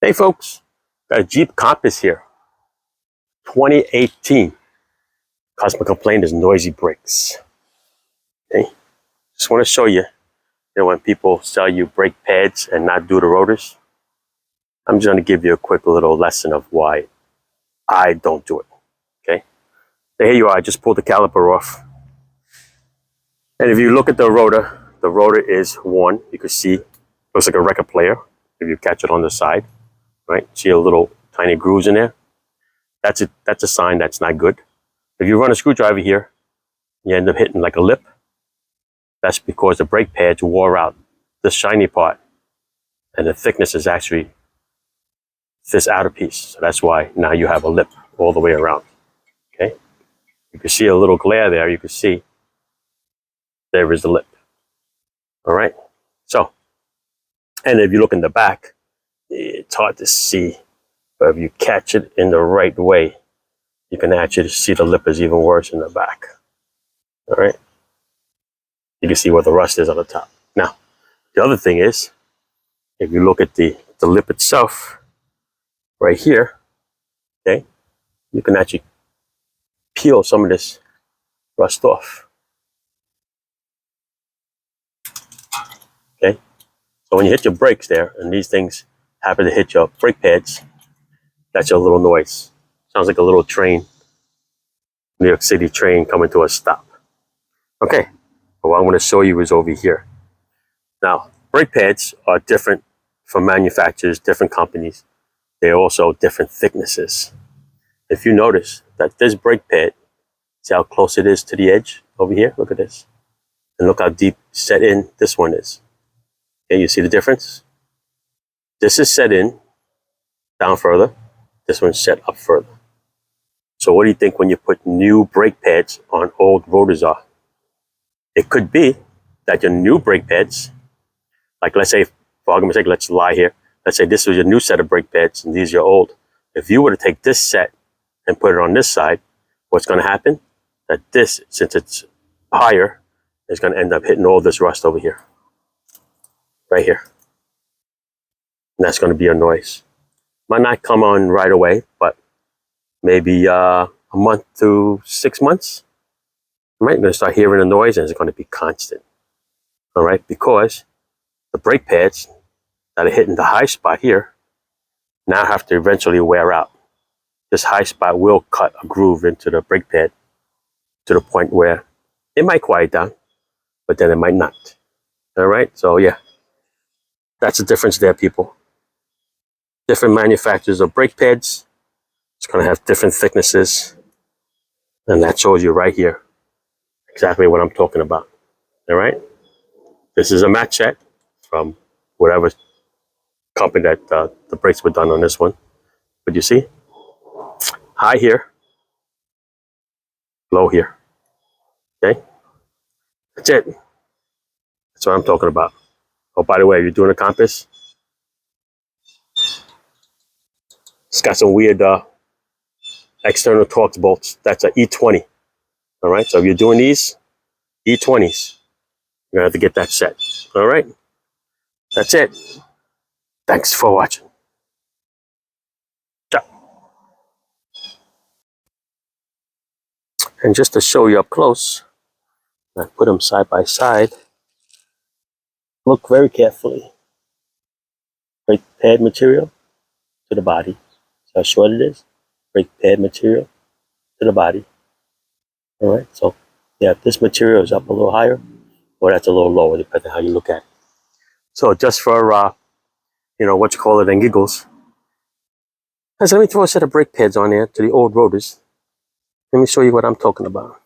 Hey folks, got a Jeep Compass here, 2018. Customer complaint is noisy brakes. Okay, just want to show you that when people sell you brake pads and not do the rotors, I'm just going to give you a quick little lesson of why I don't do it. Okay, so here you are. I just pulled the caliper off, and if you look at the rotor is worn. You can see it looks like a record player if you catch it on the side. Right, see a little tiny grooves in there. That's a sign that's not good. If you run a screwdriver here, you end up hitting like a lip. That's because the brake pads wore out this shiny part, and the thickness is actually this outer piece. So that's why now you have a lip all the way around. Okay, you can see a little glare there. You can see there is the lip. All right. So, and if you look in the back, it's hard to see, but if you catch it in the right way, you can actually see the lip is even worse in the back. All right. You can see where the rust is on the top. Now, the other thing is, if you look at the lip itself, right here, okay, you can actually peel some of this rust off. Okay, so when you hit your brakes there, and these things happen to hit your brake pads, that's your little noise. Sounds like a little train, New York City train coming to a stop. Okay, but what I'm going to show you is over here. Now, brake pads are different from manufacturers, different companies. They're also different thicknesses. If you notice that this brake pad, see how close it is to the edge over here? Look at this. And look how deep set in this one is. Okay, you see the difference? This is set in down further. This one's set up further. So what do you think when you put new brake pads on old rotors are? It could be that your new brake pads, like let's say, for argument's sake, let's lie here. Let's say this was your new set of brake pads and these are your old. If you were to take this set and put it on this side, what's going to happen? That this, since it's higher, is going to end up hitting all this rust over here. Right here. And that's going to be a noise. Might not come on right away, but maybe a month to 6 months. Right? You're going to start hearing the noise and it's going to be constant. All right? Because the brake pads that are hitting the high spot here now have to eventually wear out. This high spot will cut a groove into the brake pad to the point where it might quiet down, but then it might not. All right? So, yeah, that's the difference there, people. Different manufacturers of brake pads. It's going to have different thicknesses. And that shows you right here exactly what I'm talking about. All right? This is a match set from whatever company that the brakes were done on this one. But you see? High here. Low here. Okay? That's it. That's what I'm talking about. Oh, by the way, you're doing a compass? It's got some weird external Torx bolts. That's an E20. All right? So if you're doing these E20s, you're going to have to get that set. All right? That's it. Thanks for watching. Ciao. And just to show you up close, I put them side by side. Look very carefully. Brake pad material to the body. See how short it is? Brake pad material to the body. All right, so yeah, this material is up a little higher, or that's a little lower, depending on how you look at it. So just for, what you call it, and giggles, let me throw a set of brake pads on there to the old rotors. Let me show you what I'm talking about.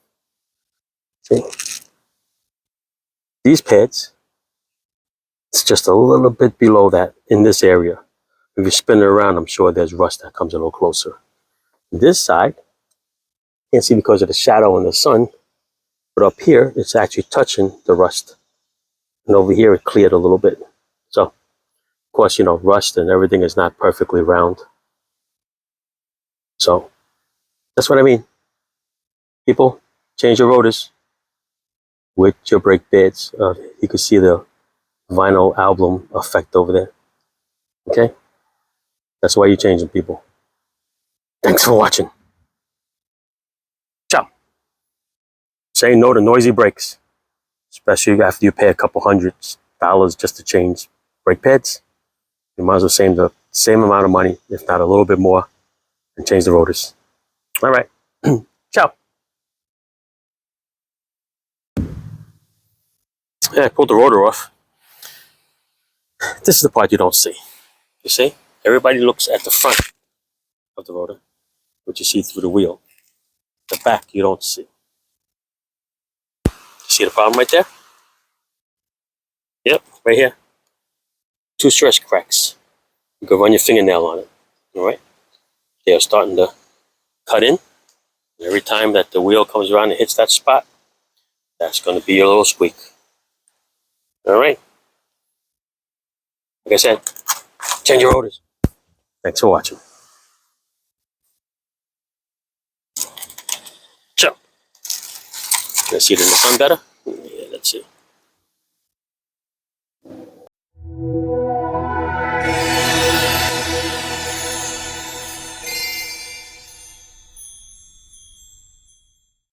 See? These pads, it's just a little bit below that in this area. If you spin it around, I'm sure there's rust that comes a little closer. This side, can't see because of the shadow in the sun, but up here, it's actually touching the rust. And over here, it cleared a little bit. So, of course, rust and everything is not perfectly round. So, that's what I mean. People, change your rotors with your brake pads. You can see the vinyl album effect over there. Okay? That's why you change them, people. Thanks for watching. Ciao. Say no to noisy brakes, especially after you pay a couple $100 just to change brake pads. You might as well save the same amount of money, if not a little bit more, and change the rotors. All right. Ciao. Yeah, I pulled the rotor off. This is the part you don't see. You see? Everybody looks at the front of the rotor, which you see through the wheel. The back you don't see. See the problem right there? Yep, right here. 2 stress cracks. You can run your fingernail on it. All right? They are starting to cut in. And every time that the wheel comes around and hits that spot, that's going to be your little squeak. All right? Like I said, change your rotors. Thanks for watching. Ciao. Can I see it in the sun better? Yeah, let's see.